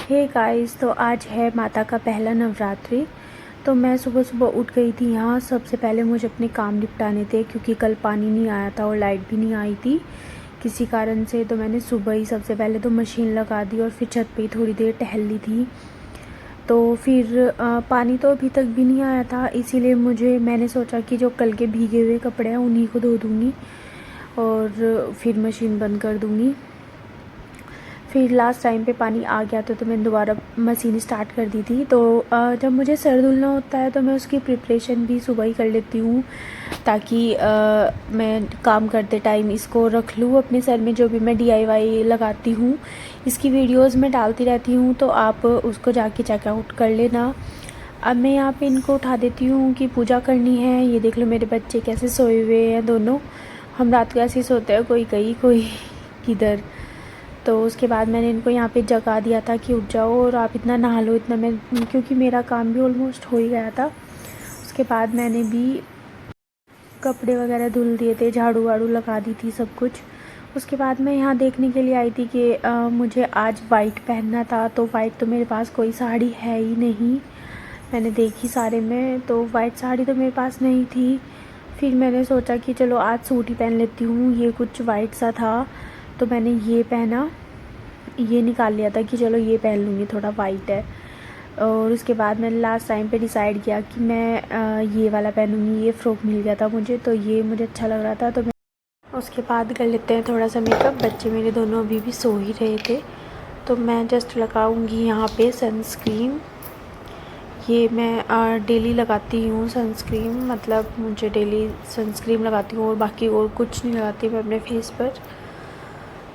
Hey guys, तो आज है माता का पहला नवरात्रि। तो मैं सुबह सुबह उठ गई थी। यहाँ सबसे पहले मुझे अपने काम निपटाने थे क्योंकि कल पानी नहीं आया था और लाइट भी नहीं आई थी किसी कारण से। तो मैंने सुबह ही सबसे पहले तो मशीन लगा दी और फिर छत पे ही थोड़ी देर टहल ली थी। तो फिर पानी तो अभी तक भी नहीं आया था, इसीलिए मैंने सोचा कि जो कल के भीगे हुए कपड़े हैं उन्हीं को धो दूँगी और फिर मशीन बंद कर दूँगी। फिर लास्ट टाइम पे पानी आ गया तो मैंने दोबारा मशीन स्टार्ट कर दी थी। तो जब मुझे सर धुलना होता है तो मैं उसकी प्रिपरेशन भी सुबह ही कर लेती हूँ ताकि मैं काम करते टाइम इसको रख लूँ अपने सर में। जो भी मैं DIY लगाती हूँ इसकी वीडियोस मैं डालती रहती हूँ, तो आप उसको जाके चेकआउट कर लेना। अब मैं यहाँ पे इनको उठा देती हूँ कि पूजा करनी है। ये देख लो मेरे बच्चे कैसे सोए हुए हैं दोनों। हम रात को ऐसे ही सोते हैं, कोई कहीं कोई किधर। तो उसके बाद मैंने इनको यहाँ पे जगा दिया था कि उठ जाओ और आप इतना नहा लो इतना, मैं क्योंकि मेरा काम भी ऑलमोस्ट हो ही गया था। उसके बाद मैंने भी कपड़े वगैरह धुल दिए थे, झाड़ू वाड़ू लगा दी थी सब कुछ। उसके बाद मैं यहाँ देखने के लिए आई थी कि मुझे आज वाइट पहनना था। तो वाइट तो मेरे पास कोई साड़ी है ही नहीं, मैंने देखी सारे में तो वाइट साड़ी तो मेरे पास नहीं थी। फिर मैंने सोचा कि चलो आज सूट ही पहन लेती हूँ। ये कुछ वाइट सा था तो मैंने ये पहना, ये निकाल लिया था कि चलो ये पहन लूँगी, थोड़ा वाइट है। और उसके बाद मैंने लास्ट टाइम पे डिसाइड किया कि मैं ये वाला पहनूँगी। ये फ़्रॉक मिल गया था मुझे तो ये मुझे अच्छा लग रहा था। तो मैं उसके बाद कर लेते हैं थोड़ा सा मेकअप। बच्चे मेरे दोनों अभी भी सो ही रहे थे। तो मैं जस्ट लगाऊँगी यहाँ पे सनस्क्रीन। ये मैं डेली लगाती हूँ सनस्क्रीन, मतलब मुझे डेली सनस्क्रीन लगाती हूँ और बाकी और कुछ नहीं लगाती मैं अपने फेस पर।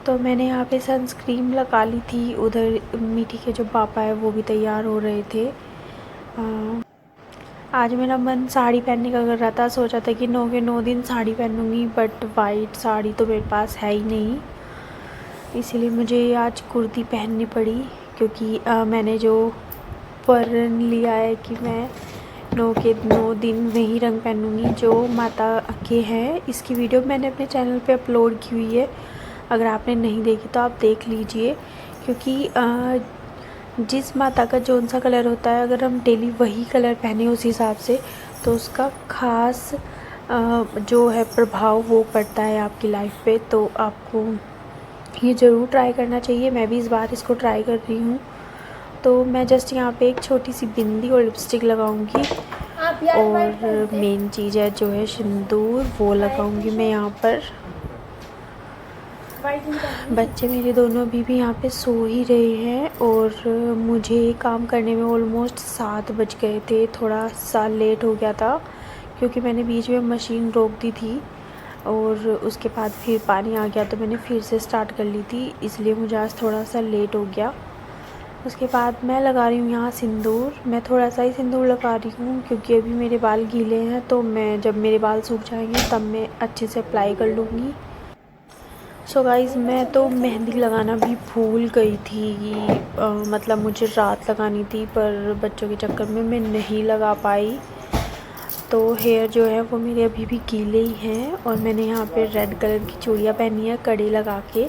तो मैंने यहाँ पे सनस्क्रीन लगा ली थी। उधर मीठी के जो पापा है वो भी तैयार हो रहे थे। आज मेरा मन साड़ी पहनने का कर रहा था, सोचा था कि 9 के 9 दिन साड़ी पहनूंगी, बट वाइट साड़ी तो मेरे पास है ही नहीं, इसीलिए मुझे आज कुर्ती पहननी पड़ी। क्योंकि मैंने जो प्रण लिया है कि मैं 9 के 9 दिन वही रंग पहनूंगी जो माता के हैं। इसकी वीडियो मैंने अपने चैनल पे अपलोड की हुई है, अगर आपने नहीं देखी तो आप देख लीजिए। क्योंकि जिस माता का जौन सा कलर होता है, अगर हम डेली वही कलर पहने उस हिसाब से तो उसका ख़ास जो है प्रभाव वो पड़ता है आपकी लाइफ पे। तो आपको ये ज़रूर ट्राई करना चाहिए। मैं भी इस बार इसको ट्राई कर रही हूँ। तो मैं जस्ट यहाँ पे एक छोटी सी बिंदी और लिपस्टिक लगाऊंगी और मेन चीज़ है जो है सिंदूर, वो लगाऊंगी मैं यहाँ पर। बच्चे मेरे दोनों अभी भी यहाँ पे सो ही रहे हैं और मुझे काम करने में ऑलमोस्ट 7 बज गए थे। थोड़ा सा लेट हो गया था क्योंकि मैंने बीच में मशीन रोक दी थी और उसके बाद फिर पानी आ गया तो मैंने फिर से स्टार्ट कर ली थी, इसलिए मुझे आज थोड़ा सा लेट हो गया। उसके बाद मैं लगा रही हूँ यहाँ सिंदूर। मैं थोड़ा सा ही सिंदूर लगा रही हूँ क्योंकि अभी मेरे बाल गीले हैं, तो मैं जब मेरे बाल सूख जाएंगे तब मैं अच्छे से अप्लाई कर लूँगी। सो गाइज़, मैं तो मेहंदी लगाना भी भूल गई थी। मतलब मुझे रात लगानी थी पर बच्चों के चक्कर में मैं नहीं लगा पाई। तो हेयर जो है वो मेरे अभी भी गीले ही हैं और मैंने यहाँ पे रेड कलर की चूड़ियाँ पहनी है कड़ी लगा के,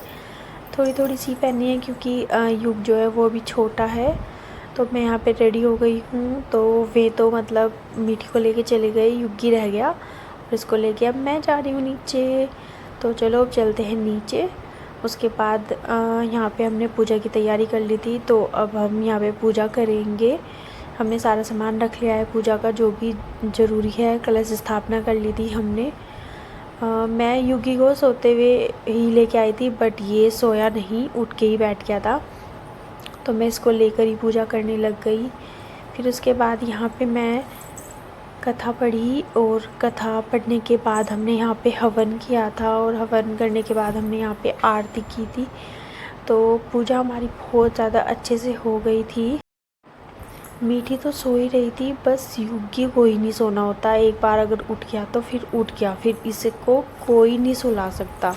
थोड़ी थोड़ी सी पहनी है क्योंकि युग जो है वो अभी छोटा है। तो मैं यहाँ पे रेडी हो गई हूँ। तो वे तो मतलब मीठी को लेके चले गए, युगी रह गया और इसको लेके अब मैं जा रही हूँ नीचे। तो चलो अब चलते हैं नीचे। उसके बाद यहाँ पे हमने पूजा की तैयारी कर ली थी, तो अब हम यहाँ पे पूजा करेंगे। हमने सारा सामान रख लिया है पूजा का जो भी ज़रूरी है। कलश स्थापना कर ली थी हमने। मैं युगी को सोते हुए ही लेके आई थी, बट ये सोया नहीं, उठ के ही बैठ गया था, तो मैं इसको लेकर ही पूजा करने लग गई। फिर उसके बाद यहाँ पे मैं कथा पढ़ी और कथा पढ़ने के बाद हमने यहाँ पे हवन किया था और हवन करने के बाद हमने यहाँ पे आरती की थी। तो पूजा हमारी बहुत ज़्यादा अच्छे से हो गई थी। मीठी तो सो ही रही थी, बस युगी को ही नहीं सोना होता। एक बार अगर उठ गया तो फिर उठ गया, फिर इसको कोई नहीं सुला सकता।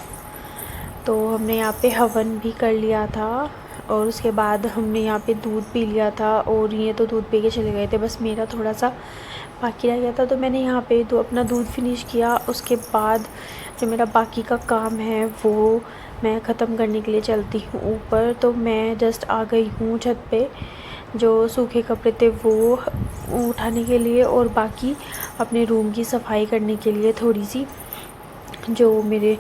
तो हमने यहाँ पे हवन भी कर लिया था और उसके बाद हमने यहाँ पे दूध पी लिया था और ये तो दूध पी के चले गए थे, बस मेरा थोड़ा सा बाकी रह गया था। तो मैंने यहाँ पे अपना दूध फिनिश किया। उसके बाद जो मेरा बाकी का काम है वो मैं ख़त्म करने के लिए चलती हूँ ऊपर। तो मैं जस्ट आ गई हूँ छत पे, जो सूखे कपड़े थे वो उठाने के लिए और बाकी अपने रूम की सफाई करने के लिए थोड़ी सी। जो मेरे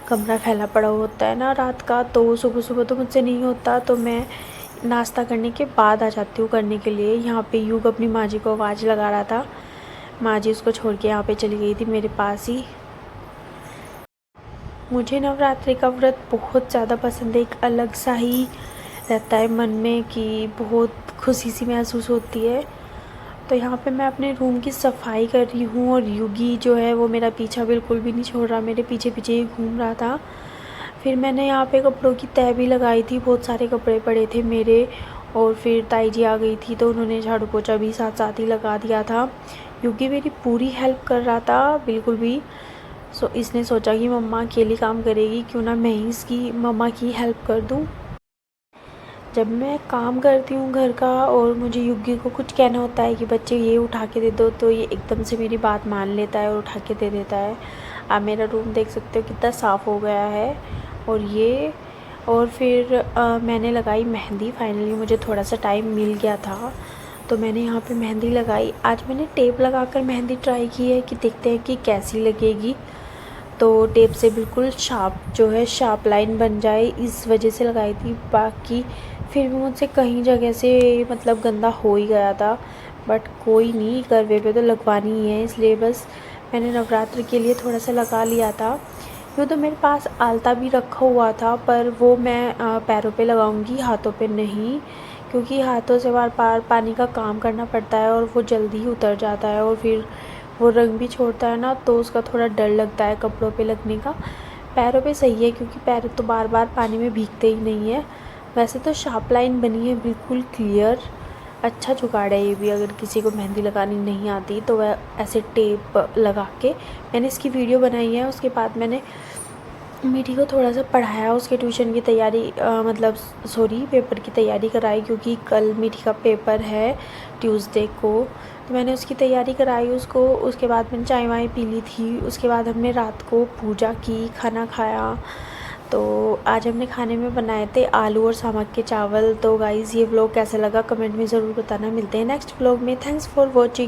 कमरा फैला पड़ा होता है ना रात का, तो सुबह सुबह तो मुझसे नहीं होता, तो मैं नाश्ता करने के बाद आ जाती हूँ करने के लिए। यहाँ पे युग अपनी माँ जी को आवाज़ लगा रहा था, माँ जी उसको छोड़ के यहाँ पे चली गई थी मेरे पास ही। मुझे नवरात्रि का व्रत बहुत ज़्यादा पसंद है, एक अलग सा ही रहता है मन में कि बहुत खुशी सी महसूस होती है। तो यहाँ पे मैं अपने रूम की सफाई कर रही हूँ और युगी जो है वो मेरा पीछा बिल्कुल भी नहीं छोड़ रहा, मेरे पीछे पीछे ही घूम रहा था। फिर मैंने यहाँ पे कपड़ों की तह भी लगाई थी, बहुत सारे कपड़े पड़े थे मेरे, और फिर ताई जी आ गई थी तो उन्होंने झाड़ू पोछा भी साथ साथ ही लगा दिया था। युगी मेरी पूरी हेल्प कर रहा था बिल्कुल भी। इसने सोचा कि मम्मा अकेली काम करेगी, क्यों ना मैं ही इसकी मम्मा की हेल्प कर दूँ। जब मैं काम करती हूँ घर का और मुझे युगी को कुछ कहना होता है कि बच्चे ये उठा के दे दो, तो ये एकदम से मेरी बात मान लेता है और उठा के दे देता है। आप मेरा रूम देख सकते हो कितना साफ़ हो गया है। और फिर मैंने लगाई मेहंदी। फाइनली मुझे थोड़ा सा टाइम मिल गया था तो मैंने यहाँ पे मेहंदी लगाई। आज मैंने टेप लगाकर मेहंदी ट्राई की है कि देखते हैं कि कैसी लगेगी। तो टेप से बिल्कुल शार्प लाइन बन जाए इस वजह से लगाई थी। बाकी फिर भी मुझसे कहीं जगह से मतलब गंदा हो ही गया था, बट कोई नहीं, करवे पे तो लगवानी ही है, इसलिए बस मैंने नवरात्रि के लिए थोड़ा सा लगा लिया था। यूँ तो मेरे पास आलता भी रखा हुआ था, पर वो मैं पैरों पे लगाऊंगी, हाथों पे नहीं, क्योंकि हाथों से बार बार पानी का काम करना पड़ता है और वो जल्दी ही उतर जाता है और फिर वो रंग भी छोड़ता है ना, तो उसका थोड़ा डर लगता है कपड़ों पे लगने का। पैरों पे सही है क्योंकि पैर तो बार बार पानी में भीगते ही नहीं है। वैसे तो शार्प लाइन बनी है बिल्कुल क्लियर, अच्छा जुगाड़ है ये भी। अगर किसी को मेहंदी लगानी नहीं आती तो वह ऐसे टेप लगा के, मैंने इसकी वीडियो बनाई है। उसके बाद मैंने मीठी को थोड़ा सा पढ़ाया, उसके ट्यूशन की तैयारी पेपर की तैयारी कराई, क्योंकि कल मीठी का पेपर है ट्यूसडे को। तो मैंने उसकी तैयारी कराई उसको। उसके बाद मैंने चाय वाय पी ली थी। उसके बाद हमने रात को पूजा की, खाना खाया। तो आज हमने खाने में बनाए थे आलू और सामक के चावल। तो गाइज़ ये व्लॉग कैसा लगा कमेंट में ज़रूर बताना। मिलते हैं नेक्स्ट व्लॉग में। Thanks for watching.